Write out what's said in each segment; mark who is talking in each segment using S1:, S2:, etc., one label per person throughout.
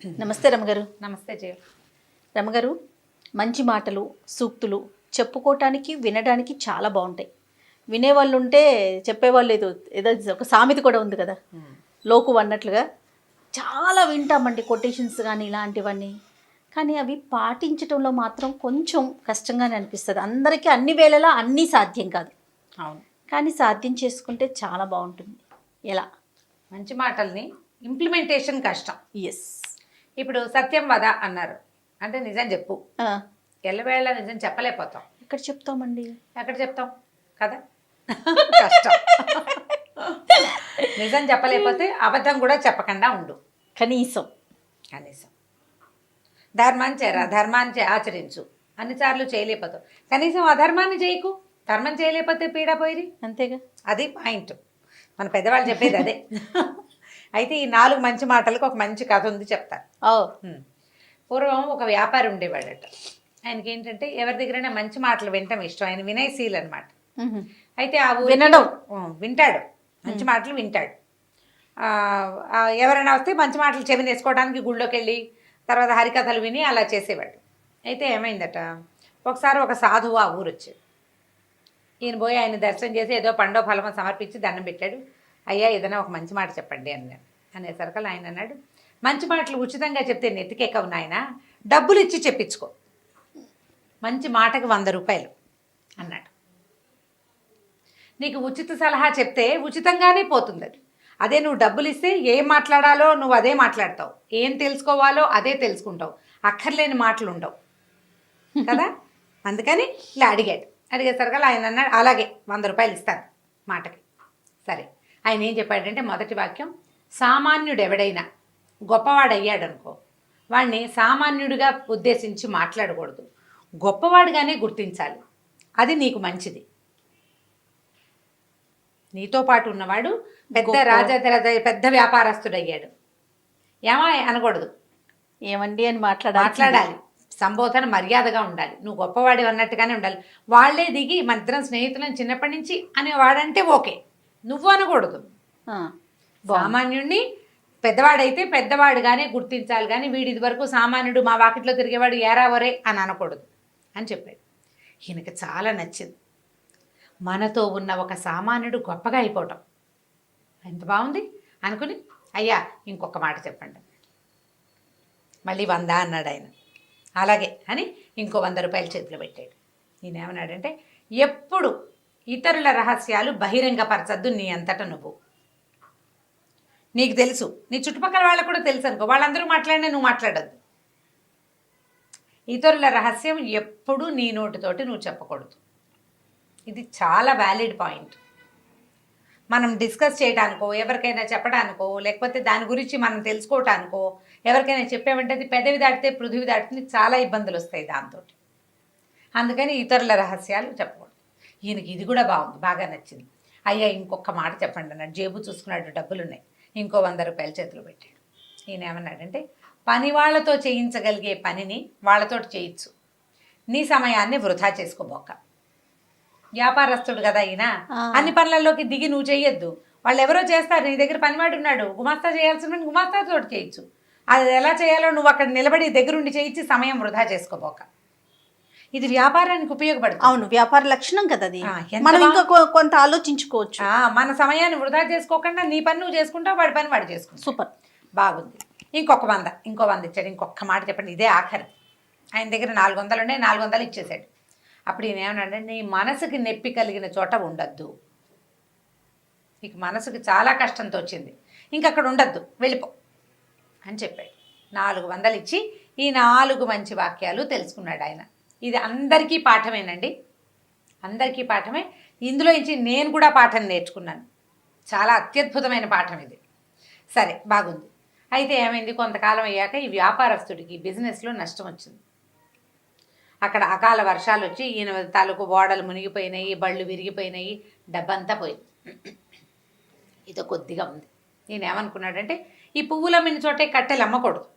S1: నమస్తే రమగారు.
S2: నమస్తే జయ.
S1: రమగారు, మంచి మాటలు, సూక్తులు చెప్పుకోవటానికి, వినడానికి చాలా బాగుంటాయి. వినేవాళ్ళు ఉంటే చెప్పేవాళ్ళు ఏదో ఏదో ఒక సామెత కూడా ఉంది కదా, లోకు అన్నట్లుగా చాలా వింటామండి కొటేషన్స్ కానీ ఇలాంటివన్నీ. కానీ అవి పాటించడంలో మాత్రం కొంచెం కష్టంగానే అనిపిస్తుంది. అందరికీ అన్ని వేళలా అన్నీ సాధ్యం కాదు.
S2: అవును,
S1: కానీ సాధ్యం చేసుకుంటే చాలా బాగుంటుంది. ఎలా?
S2: మంచి మాటల్ని ఇంప్లిమెంటేషన్ కష్టం.
S1: ఎస్.
S2: ఇప్పుడు సత్యం వద అన్నారు అంటే నిజం చెప్పు. ఎల్లవేళ నిజం చెప్పలేకపోతాం.
S1: ఎక్కడ చెప్తామండి?
S2: ఎక్కడ చెప్తాం కదా, కష్టం. నిజం చెప్పలేకపోతే అబద్ధం కూడా చెప్పకుండా ఉండు.
S1: కనీసం
S2: కనీసం ధర్మాన్ని ఆచరించు. అన్నిసార్లు చేయలేకపోతావు, కనీసం అధర్మాన్ని చేయకు. ధర్మం చేయలేకపోతే పీడ పోయి.
S1: అంతేగా,
S2: అది పాయింట్. మన పెద్దవాళ్ళు చెప్పేది అదే. అయితే ఈ 4 మంచి మాటలకు ఒక మంచి కథ ఉంది, చెప్తాను. పూర్వం ఒక వ్యాపారి ఉండేవాడట. ఆయనకి ఏంటంటే ఎవరి దగ్గరైనా మంచి మాటలు వినటం ఇష్టం. ఆయన వినయశీల్ అనమాట. అయితే ఆ
S1: వినడం
S2: వింటాడు, మంచి మాటలు వింటాడు. ఎవరైనా వస్తే మంచి మాటలు చెవిని వేసుకోవడానికి గుళ్ళోకి వెళ్ళి తర్వాత హరికథలు విని అలా చేసేవాడు. అయితే ఏమైందట, ఒకసారి ఒక సాధువు ఆ ఊరు వచ్చాడు. ఈయన పోయి ఆయన దర్శనం చేసి ఏదో పండో ఫలమో సమర్పించి దండం పెట్టాడు. అయ్యా ఏదైనా ఒక మంచి మాట చెప్పండి అన్నాడు. అనేసరికి ఆయన అన్నాడు, మంచి మాటలు ఉచితంగా చెప్తే నెత్తికెక్కవు నాయన, డబ్బులు ఇచ్చి చెప్పించుకో. మంచి మాటకి 100 రూపాయలు అన్నాడు. నీకు ఉచిత సలహా చెప్తే ఉచితంగానే పోతుంది అది. అదే నువ్వు డబ్బులు ఇస్తే ఏం మాట్లాడాలో నువ్వు అదే మాట్లాడతావు, ఏం తెలుసుకోవాలో అదే తెలుసుకుంటావు, అక్కర్లేని మాటలు ఉండవు కదా. అందుకని ఇలా అడిగేసరికి ఆయన అన్నాడు, అలాగే 100 రూపాయలు ఇస్తాను మాటకి. సరే, ఆయన ఏం చెప్పాడంటే మొదటి వాక్యం, సామాన్యుడు ఎవడైనా గొప్పవాడయ్యాడనుకో వాడిని సామాన్యుడిగా ఉద్దేశించి మాట్లాడకూడదు, గొప్పవాడిగానే గుర్తించాలి. అది నీకు మంచిది. నీతో పాటు ఉన్నవాడు పెద్ద వ్యాపారస్తుడయ్యాడు, ఏమా అనకూడదు,
S1: ఏమండి అని
S2: మాట్లాడాలి. సంబోధన మర్యాదగా ఉండాలి. నువ్వు గొప్పవాడి అన్నట్టుగానే ఉండాలి. వాళ్ళే దిగి మన ఇద్దరం స్నేహితులను చిన్నప్పటి నుంచి అనేవాడంటే ఓకే, నువ్వు అనకూడదు. సామాన్యుడిని పెద్దవాడైతే పెద్దవాడుగానే గుర్తించాలి, కానీ వీడి ఇది వరకు సామాన్యుడు, మా వాకిట్లో తిరిగేవాడు ఏరావరే అని అనకూడదు అని చెప్పాడు. ఈయనకి చాలా నచ్చింది. మనతో ఉన్న ఒక సామాన్యుడు గొప్పగా అయిపోవటం ఎంత బాగుంది అనుకుని, అయ్యా ఇంకొక మాట చెప్పండి. మళ్ళీ 100 అన్నాడు ఆయన. అలాగే అని ఇంకో 100 రూపాయలు చేతిలో పెట్టాడు. ఈయన ఏమన్నాడంటే, ఎప్పుడు ఇతరుల రహస్యాలు బహిరంగపరచద్దు నీ అంతటా నువ్వు. నీకు తెలుసు, నీ చుట్టుపక్కల వాళ్ళకు కూడా తెలుసు అనుకో, వాళ్ళందరూ మాట్లాడినా నువ్వు మాట్లాడద్దు. ఇతరుల రహస్యం ఎప్పుడు నీ నోటితోటి నువ్వు చెప్పకూడదు. ఇది చాలా వ్యాలిడ్ పాయింట్. మనం డిస్కస్ చేయడానికో, ఎవరికైనా చెప్పడానికో, లేకపోతే దాని గురించి మనం తెలుసుకోవటానికో ఎవరికైనా చెప్పామంటే అది పెదవి దాటితే పృథివీ దాటితే చాలా ఇబ్బందులు వస్తాయి దాంతో. అందుకని ఇతరుల రహస్యాలు చెప్పకూడదు. ఈయనకి ఇది కూడా బాగుంది, బాగా నచ్చింది. అయ్యా ఇంకొక మాట చెప్పండి అన్నాడు. జేబు చూసుకున్నాడు, డబ్బులు ఉన్నాయి. ఇంకో 100 రూపాయలు చేతిలో పెట్టాడు. ఈయన ఏమన్నాడంటే, పని వాళ్ళతో చేయించగలిగే పనిని వాళ్ళతో చేయొచ్చు, నీ సమయాన్ని వృధా చేసుకోబోక. వ్యాపారస్తుడు కదా ఈయన, అన్ని పనులలోకి దిగి నువ్వు చేయొద్దు. వాళ్ళు ఎవరో చేస్తారు, నీ దగ్గర పనివాడు ఉన్నాడు, గుమాస్తా చేయాల్సిన గుమాస్తాతో చేయొచ్చు. అది ఎలా చేయాలో నువ్వు అక్కడ నిలబడి దగ్గరుండి చేయించి సమయం వృధా చేసుకోబోక. ఇది వ్యాపారానికి ఉపయోగపడుతుంది.
S1: అవును, వ్యాపార లక్షణం కదా అది. మనం ఇంకా కొంత ఆలోచించుకోవచ్చు.
S2: మన సమయాన్ని వృధా చేసుకోకుండా నీ పని నువ్వు చేసుకుంటావు, వాడి పని వాడు చేసుకుంటావు.
S1: సూపర్,
S2: బాగుంది. ఇంకో 100 ఇచ్చాడు. ఇంకొక మాట చెప్పండి, ఇదే ఆఖరి. ఆయన దగ్గర 400 ఉండే, 400 ఇచ్చేసాడు. అప్పుడు ఈయన ఏమన్నాడంటే, నీ మనసుకి నొప్పి కలిగిన చోట ఉండద్దు. నీకు మనసుకి చాలా కష్టంతో వచ్చింది, ఇంకక్కడ ఉండద్దు, వెళ్ళిపో అని చెప్పాడు. 400 ఇచ్చి ఈ 4 మంచి వాక్యాలు తెలుసుకున్నాడు ఆయన. ఇది అందరికీ పాఠమేనండి, అందరికీ పాఠమే. ఇందులో నుంచి నేను కూడా పాఠం నేర్చుకున్నాను. చాలా అత్యద్భుతమైన పాఠం ఇది. సరే, బాగుంది. అయితే ఏమైంది, కొంతకాలం అయ్యాక ఈ వ్యాపారస్తుడికి బిజినెస్లో నష్టం వచ్చింది. అక్కడ అకాల వర్షాలు వచ్చి ఈయన తాలూకు ఓడలు మునిగిపోయినాయి, బళ్ళు విరిగిపోయినాయి, డబ్బంతా పోయింది. ఇదో కొద్దిగా ఉంది. ఈయన ఏమనుకున్నాడంటే, ఈ పువ్వులు అమ్మిన చోటే కట్టెలు అమ్మకూడదు,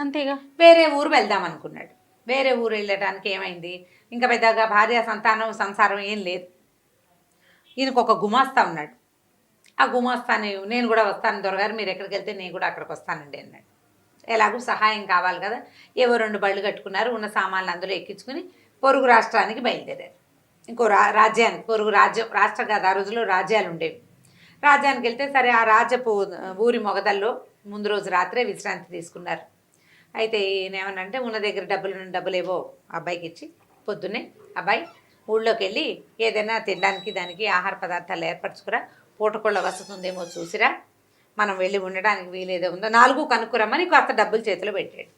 S1: అంతేగా,
S2: వేరే ఊరు వెళ్దాం అనుకున్నాడు. వేరే ఊరు వెళ్ళడానికి ఏమైంది, ఇంకా పెద్దగా భార్య సంతానం సంసారం ఏం లేదు. ఈయనకు ఒక గుమాస్తా ఉన్నాడు. ఆ గుమాస్తాని, నేను కూడా వస్తాను దొరగారు, మీరు ఎక్కడికి వెళ్తే నేను కూడా అక్కడికి వస్తానండి అన్నాడు. ఎలాగూ సహాయం కావాలి కదా, ఏవో 2 బళ్ళు కట్టుకున్నారు, ఉన్న సామాన్లు అందులో ఎక్కించుకుని పొరుగు రాష్ట్రానికి బయలుదేరారు. ఇంకో రాజ్యానికి, పొరుగు రాజ్యం, రాష్ట్రం కాదు, ఆ రోజుల్లో రాజ్యాలు ఉండేవి. రాజ్యానికి వెళ్తే సరే ఆ రాజ్యపు ఊరి మొగదల్లో ముందు రోజు రాత్రే విశ్రాంతి తీసుకున్నారు. అయితే ఈయనేమనంటే ఉన్న దగ్గర డబ్బులు ఏవో అబ్బాయికి ఇచ్చి పొద్దున్నే అబ్బాయి ఊళ్ళోకి వెళ్ళి ఏదైనా తినడానికి దానికి ఆహార పదార్థాలు ఏర్పరచుకురా, పూటకోళ్ళ వసతి ఉందేమో చూసిరా, మనం వెళ్ళి ఉండడానికి వీలేదో ఉందో 4 కనుక్కురమ్మని కొత్త డబ్బులు చేతిలో పెట్టాడు.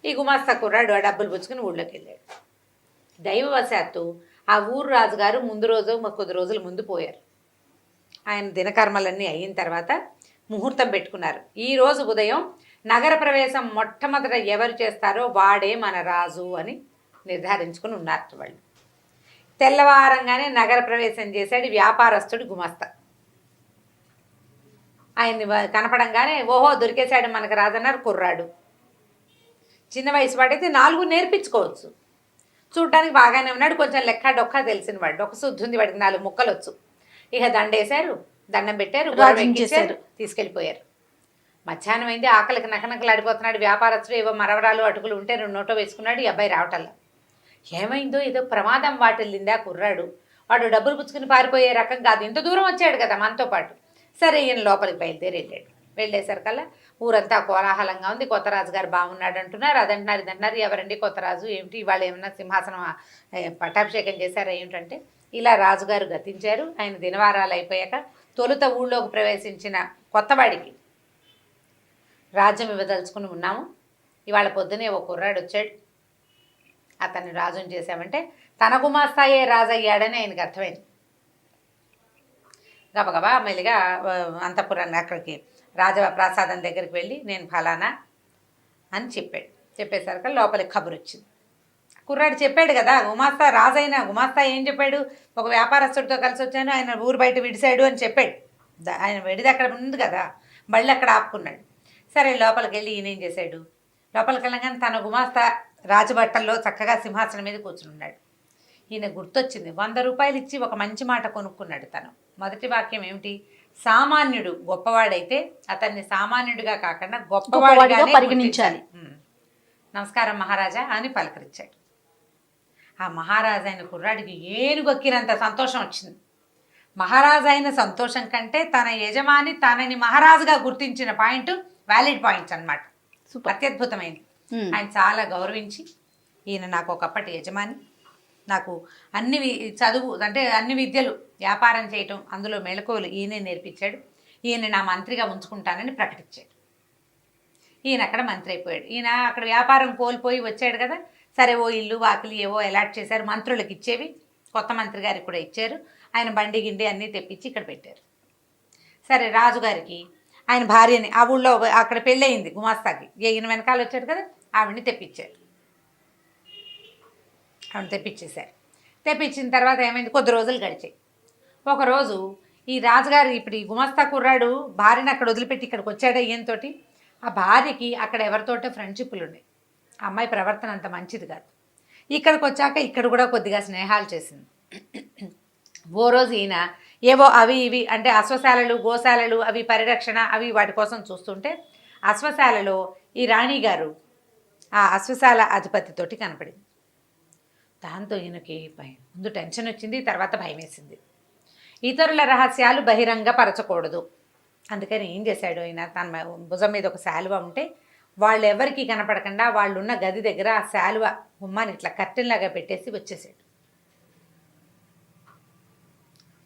S2: ఈ గుమాస్తా కుర్రాడు ఆ డబ్బులు పుచ్చుకుని ఊళ్ళోకి వెళ్ళాడు. దైవవశాత్తు ఆ ఊరు రాజుగారు ముందు రోజు కొద్ది రోజుల ముందు పోయారు. ఆయన దినకర్మలన్నీ అయిన తర్వాత ముహూర్తం పెట్టుకున్నారు. ఈ రోజు ఉదయం నగర ప్రవేశం మొట్టమొదట ఎవరు చేస్తారో వాడే మన రాజు అని నిర్ధారించుకుని ఉన్నారు వాళ్ళు. తెల్లవారంగానే నగర ప్రవేశం చేశాడు వ్యాపారస్తుడు గుమాస్తా. ఆయన్ని కనపడంగానే ఓహో దొరికేశాడు మనకు రాజన్నారు కుర్రాడు. చిన్న వయసు వాడైతే 4 నేర్పించుకోవచ్చు, చూడ్డానికి బాగానే ఉన్నాడు, కొంచెం లెక్క డొక్క తెలిసిన వాడు, ఒక శుద్ధి ఉంది వాడికి, 4 ముక్కలు వచ్చు. ఇక దండేశారు, దండం పెట్టారు, చేశారు, తీసుకెళ్ళిపోయారు. మధ్యాహ్నం అయింది, ఆకలికి నకనకలాడిపోతున్నాడు వ్యాపారస్తుడు. ఏవో మరవరాలు అటుకులు ఉంటే 2 నోటో వేసుకున్నాడు. ఈ అబ్బాయి రావటల్లా. ఏమైందో ఏదో ప్రమాదం వాటిల్లిందా కుర్రాడు, వాడు డబ్బులు పుచ్చుకుని పారిపోయే రకం కాదు, ఇంత దూరం వచ్చాడు కదా మనతో పాటు. సరే ఈయన లోపలికి బయలుదేరి వెళ్ళాడు. వెళ్ళేసరికల్లా ఊరంతా కోలాహలంగా ఉంది. కొత్త రాజుగారు బాగున్నాడు అంటున్నారు, అదంటున్నారు ఇదంటున్నారు. ఎవరండి కొత్త రాజు, ఏమిటి ఇవాళ ఏమన్నా సింహాసనం పట్టాభిషేకం చేశారా ఏమిటంటే, ఇలా రాజుగారు గతించారు. ఆయన దినవారాలు అయిపోయాక తొలుత ఊళ్ళోకి ప్రవేశించిన కొత్తవాడికి రాజ్యం ఇవ్వదలుచుకుని ఉన్నాము. ఇవాళ పొద్దునే ఓ కుర్రాడు వచ్చాడు, అతన్ని రాజుని చేశామంటే తన గుమాస్తాయే రాజయ్యాడని ఆయనకు అర్థమైంది. గబగబా మెల్లిగా అంతఃపురాన్ని అక్కడికి రాజప్రాసాదం దగ్గరికి వెళ్ళి నేను ఫలానా అని చెప్పాడు. చెప్పేసరికి లోపలికి కబురు వచ్చింది. కుర్రాడు చెప్పాడు కదా, గుమాస్తా రాజైన గుమాస్తా ఏం చెప్పాడు, ఒక వ్యాపారస్తుడితో కలిసి వచ్చాను, ఆయన ఊరు బయట విడిశాడు అని చెప్పాడు. ఆయన విడిది అక్కడ ఉంది కదా, బళ్ళు అక్కడ ఆపుకున్నాడు. సరే లోపలికి వెళ్ళి ఈయన ఏం చేశాడు, లోపలికి వెళ్ళగానే తన గుమాస్తా రాజబట్టల్లో చక్కగా సింహాసనం మీద కూర్చుని ఉన్నాడు. ఈయన గుర్తొచ్చింది, 100 రూపాయలు ఇచ్చి ఒక మంచి మాట కొనుక్కున్నాడు తను. మొదటి వాక్యం ఏమిటి, సామాన్యుడు గొప్పవాడైతే అతన్ని సామాన్యుడిగా కాకుండా గొప్పవాడిగా పరిగణించాలి. నమస్కారం మహారాజా అని పలకరించాడు. ఆ మహారాజా అయిన కుర్రాడికి ఏనుగొక్కినంత సంతోషం వచ్చింది. మహారాజా అయిన సంతోషం కంటే తన యజమాని తనని మహారాజుగా గుర్తించిన పాయింట్ వ్యాలిడ్ పాయింట్స్ అనమాట. అత్యద్భుతమైంది. ఆయన చాలా గౌరవించి, ఈయన నాకు ఒకప్పటి యజమాని, నాకు అన్ని చదువు అంటే అన్ని విద్యలు, వ్యాపారం చేయటం, అందులో మెళకువలు ఈయనే నేర్పించాడు, ఈయన నా మంత్రిగా ఉంచుకుంటానని ప్రకటించాడు. ఈయన అక్కడ మంత్రి అయిపోయాడు. ఈయన అక్కడ వ్యాపారం కోల్పోయి వచ్చాడు కదా, సరే ఓ ఇల్లు వాకిలి ఏవో అలాట్ చేశారు, మంత్రులకు ఇచ్చేవి, కొత్త మంత్రి గారికి కూడా ఇచ్చారు. ఆయన బండి గిండి అన్నీ తెప్పించి ఇక్కడ పెట్టారు. సరే రాజుగారికి ఆయన భార్యని, ఆ ఊళ్ళో అక్కడ పెళ్ళయింది గుమాస్తాకి, ఈయన వెనకాల వచ్చాడు కదా, ఆవిడని తెప్పించారు. ఆవిడ తెప్పించేశారు. తెప్పించిన తర్వాత ఏమైంది, కొద్ది రోజులు గడిచాయి. ఒకరోజు ఈ రాజుగారు ఇప్పుడు ఈ గుమాస్తా కుర్రాడు భార్యని అక్కడ వదిలిపెట్టి ఇక్కడికి వచ్చాడు ఈయనతోటి. ఆ భార్యకి అక్కడ ఎవరితోటో ఫ్రెండ్షిప్లు ఉన్నాయి, ఆ అమ్మాయి ప్రవర్తన అంత మంచిది కాదు. ఇక్కడికి వచ్చాక ఇక్కడ కూడా కొద్దిగా స్నేహాలు చేసింది. ఓ రోజు ఈయన ఏవో అవి ఇవి అంటే అశ్వశాలలు గోశాలలు అవి పరిరక్షణ అవి వాటి కోసం చూస్తుంటే అశ్వశాలలో ఈ రాణిగారు ఆ అశ్వశాల అధిపతితోటి కనపడింది. దాంతో ఈయనకి ముందు టెన్షన్ వచ్చింది, తర్వాత భయం వేసింది. ఇతరుల రహస్యాలు బహిరంగపరచకూడదు, అందుకని ఏం చేశాడు ఆయన, తన భుజం మీద ఒక శాలువ ఉంటే వాళ్ళు ఎవరికి కనపడకుండా వాళ్ళు ఉన్న గది దగ్గర ఆ శాలువ గుమ్మాన్ని ఇట్లా కర్టెన్లాగా పెట్టేసి వచ్చేసాడు.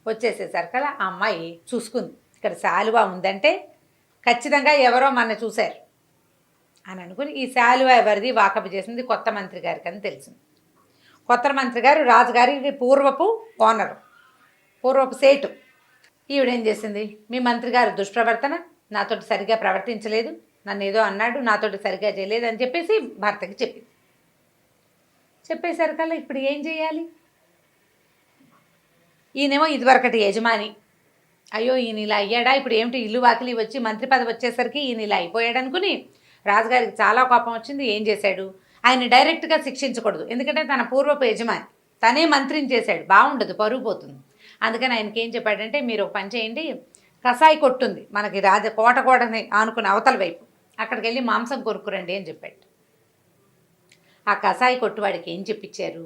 S2: వచ్చేసేసరికల్లా ఆ అమ్మాయి చూసుకుంది, ఇక్కడ శాలువ ఉందంటే ఖచ్చితంగా ఎవరో మన చూశారు అని అనుకుని ఈ శాలువ ఎవరిది వాకపు చేసింది కొత్త మంత్రి గారికి అని తెలిసింది. కొత్త మంత్రి గారు రాజుగారికి పూర్వపు ఓనరు, పూర్వపు సేటు. ఈవిడేం చేసింది, మీ మంత్రి గారు దుష్ప్రవర్తన, నాతోటి సరిగ్గా ప్రవర్తించలేదు, నన్ను ఏదో అన్నాడు, నాతోటి సరిగ్గా చేయలేదు అని చెప్పేసి భర్తకి చెప్పింది. చెప్పేసరికల్లా ఇప్పుడు ఏం చేయాలి, ఈయనేమో ఇదివరకటి యజమాని, అయ్యో ఈయన ఇలా అయ్యాడా, ఇప్పుడు ఏమిటి ఇల్లు వాకిలి వచ్చి మంత్రి పదవి వచ్చేసరికి ఈయన ఇలా అయిపోయాడు అనుకుని రాజుగారికి చాలా కోపం వచ్చింది. ఏం చేశాడు, ఆయన డైరెక్ట్గా శిక్షించకూడదు, ఎందుకంటే తన పూర్వపు యజమాని, తనే మంత్రిని చేశాడు, బాగుండదు, పరుగు పోతుంది. అందుకని ఆయనకి ఏం చెప్పాడంటే, మీరు ఒక పని చేయండి, కసాయి కొట్టుంది మనకి కోటని ఆనుకుని అవతల వైపు, అక్కడికి వెళ్ళి మాంసం కొనుక్కురండి అని చెప్పాడు. ఆ కషాయి కొట్టువాడికి ఏం చెప్పించారు?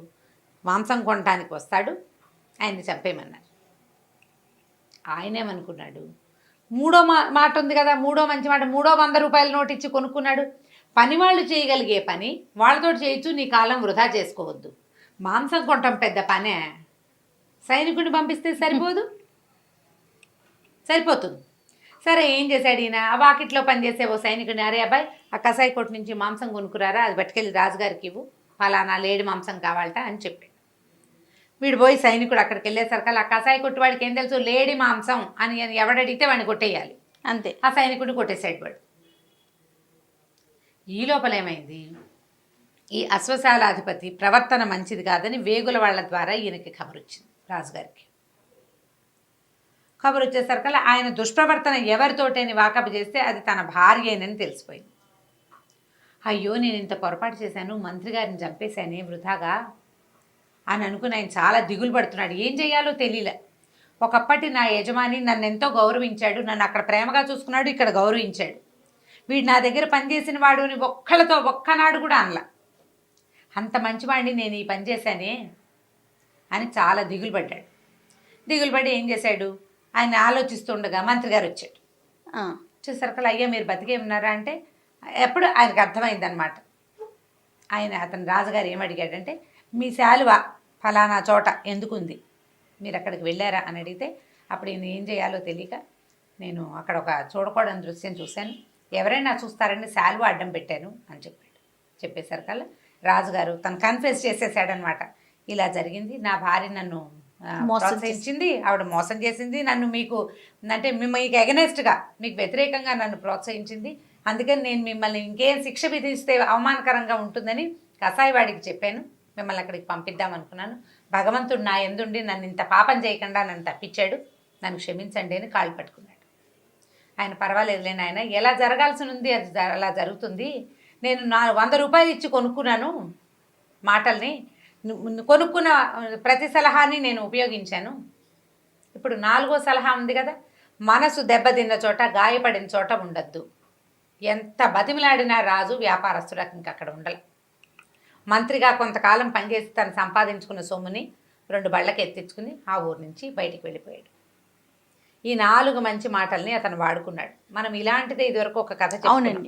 S2: మాంసం కొనడానికి వస్తాడు, ఆయన్ని చంపేయమన్నారు. ఆయనేమనుకున్నాడు, మూడో మాట ఉంది కదా, మూడో మంచి మాట, 100 రూపాయల నోటు ఇచ్చి కొనుక్కున్నాడు. పని వాళ్ళు చేయగలిగే పని వాళ్ళతో చేయొచ్చు, నీ కాలం వృధా చేసుకోవద్దు. మాంసం కొనటం పెద్ద పనే, సైనికుడిని పంపిస్తే సరిపోతుంది. సరే, ఏం చేశాడు ఈయన? ఆ వాకిట్లో పనిచేసే ఓ సైనికుడిని, అరే అబ్బాయి ఆ కసాయి కొట్టు నుంచి మాంసం కొనుక్కురారా, అది పట్టుకెళ్ళి రాజుగారికి ఇవ్వు, ఫలానా లేడి మాంసం కావాలట అని చెప్పాడు. వీడు పోయి సైనికుడు అక్కడికి వెళ్ళేసరికి ఆ కసాయి కొట్టువాడికి ఏం తెలుసు, లేడి మాంసం అని ఎవడడిగితే వాడిని కొట్టేయాలి
S1: అంతే.
S2: ఆ సైనికుడిని కొట్టేసాడు వాడు. ఈ లోపల ఏమైంది, ఈ అశ్వశాలాధిపతి ప్రవర్తన మంచిది కాదని వేగుల వాళ్ళ ద్వారా ఈయనకి ఖబరు వచ్చింది రాజుగారికి. ఖబరు వచ్చేసరికల్లా ఆయన దుష్ప్రవర్తన ఎవరితోటని వాకపు చేస్తే అది తన భార్యేనని తెలిసిపోయింది. అయ్యో, నేను ఇంత పొరపాటు చేశాను, మంత్రి గారిని చంపేశానే వృధాగా అని అనుకుని ఆయన చాలా దిగులు పడుతున్నాడు. ఏం చేయాలో తెలియలే. ఒకప్పటి నా యజమాని నన్ను ఎంతో గౌరవించాడు, నన్ను అక్కడ ప్రేమగా చూసుకున్నాడు, ఇక్కడ గౌరవించాడు. వీడు నా దగ్గర పనిచేసిన వాడుని ఒక్కనాడు కూడా అనలా. అంత మంచివాడిని నేను ఈ పని చేశానే అని చాలా దిగులు పడ్డాడు. దిగులు పడి ఏం చేశాడు, ఆయన ఆలోచిస్తుండగా మంత్రి గారు వచ్చాడు. వచ్చేసరికి అయ్యా మీరు బతికే ఉన్నారా అంటే, ఎప్పుడు ఆయనకు అర్థమైందనమాట. అతను రాజుగారు ఏమడిగాడంటే, మీ శాలువ ఫలానా చోట ఎందుకుంది, మీరు అక్కడికి వెళ్ళారా అని అడిగితే, అప్పుడు నేను ఏం చేయాలో తెలియక నేను అక్కడ ఒక చూడకూడని దృశ్యం చూశాను, ఎవరైనా చూస్తారని శాలువ అడ్డం పెట్టాను అని చెప్పాడు. చెప్పేసరికల్లా రాజుగారు తను కన్ఫెస్ చేసేసాడనమాట. ఇలా జరిగింది, నా భార్య నన్ను ప్రోత్సహించింది, ఆవిడ మోసం చేసింది, నన్ను మీకు ఎగనెస్ట్గా మీకు వ్యతిరేకంగా నన్ను ప్రోత్సహించింది, అందుకని నేను మిమ్మల్ని ఇంకేం శిక్ష విధిస్తే అవమానకరంగా ఉంటుందని కసాయివాడికి చెప్పాను, మిమ్మల్ని అక్కడికి పంపిద్దాం అనుకున్నాను. భగవంతుడు నా ఎందుండి నన్ను ఇంత పాపం చేయకుండా నన్ను తప్పించాడు, నన్ను క్షమించండి అని కాళ్ళు పట్టుకున్నాడు. ఆయన పర్వాలేదులేని ఆయన, ఎలా జరగాల్సి ఉంది అది అలా జరుగుతుంది, నేను 100 రూపాయలు ఇచ్చి కొనుక్కున్నాను మాటల్ని, కొనుక్కున్న ప్రతి సలహాని నేను ఉపయోగించాను. ఇప్పుడు 4వ సలహా ఉంది కదా, మనసు దెబ్బతిన్న చోట గాయపడిన చోట ఉండద్దు. ఎంత బతిమిలాడినా రాజు వ్యాపారస్తులకు ఇంక అక్కడ ఉండాలి. మంత్రిగా కొంతకాలం పనిచేసి తను సంపాదించుకున్న సొమ్ముని 2 బళ్ళకి ఎత్తించుకుని ఆ ఊరు నుంచి బయటికి వెళ్ళిపోయాడు. ఈ 4 మంచి మాటల్ని అతను వాడుకున్నాడు. మనం ఇలాంటిదే ఇదివరకు ఒక కథ చెప్పుకున్నాం,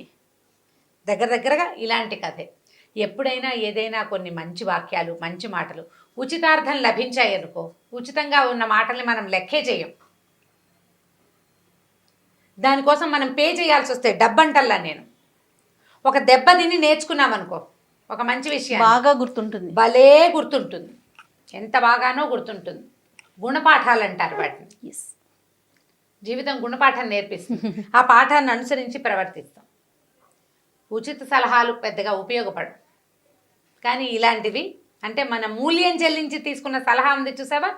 S2: దగ్గరగా ఇలాంటి కథే. ఎప్పుడైనా ఏదైనా కొన్ని మంచి వాక్యాలు, మంచి మాటలు ఉచితార్థం లభించాయి అనుకో, ఉచితంగా ఉన్న మాటల్ని మనం లెక్కే చేయం. దానికోసం మనం పే చేయాల్సి వస్తే డబ్బంటల్లా. నేను ఒక దెబ్బ తిని నేర్చుకున్నామనుకో, ఒక మంచి విషయం
S1: బాగా గుర్తుంటుంది,
S2: భలే గుర్తుంటుంది, ఎంత బాగానో గుర్తుంటుంది. గుణపాఠాలు అంటారు వాటిని. జీవితం గుణపాఠం నేర్పిస్తుంది, ఆ పాఠాన్ని అనుసరించి ప్రవర్తిస్తాం. ఉచిత సలహాలు పెద్దగా ఉపయోగపడవు, కానీ ఇలాంటివి అంటే మన మూల్యం చెల్లించి తీసుకున్న సలహా ఉంది చూసావా,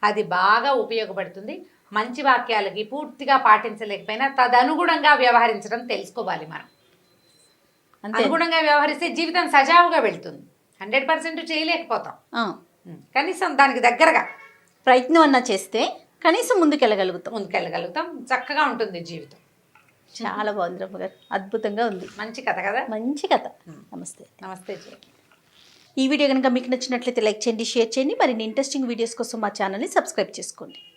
S2: అది బాగా ఉపయోగపడుతుంది. మంచి వాక్యాలకి పూర్తిగా పాటించలేకపోయినా తదనుగుణంగా వ్యవహరించడం తెలుసుకోవాలి. మనం అనుగుణంగా వ్యవహరిస్తే జీవితం సజావుగా వెళ్తుంది. 100% చేయలేకపోతాం, కనీసం దానికి దగ్గరగా
S1: ప్రయత్నం అన్నా చేస్తే కనీసం ముందుకెళ్ళగలుగుతాం.
S2: చక్కగా ఉంటుంది జీవితం.
S1: చాలా బాగుంది రమ్మ గారు, అద్భుతంగా ఉంది.
S2: మంచి కథ కదా,
S1: మంచి కథ.
S2: నమస్తే జయ.
S1: ఈ వీడియో కనుక మీకు నచ్చినట్లయితే లైక్ చేయండి, షేర్ చేయండి. మరిన్ని ఇంట్రెస్టింగ్ వీడియోస్ కోసం మా ఛానల్ని సబ్స్క్రైబ్ చేసుకోండి.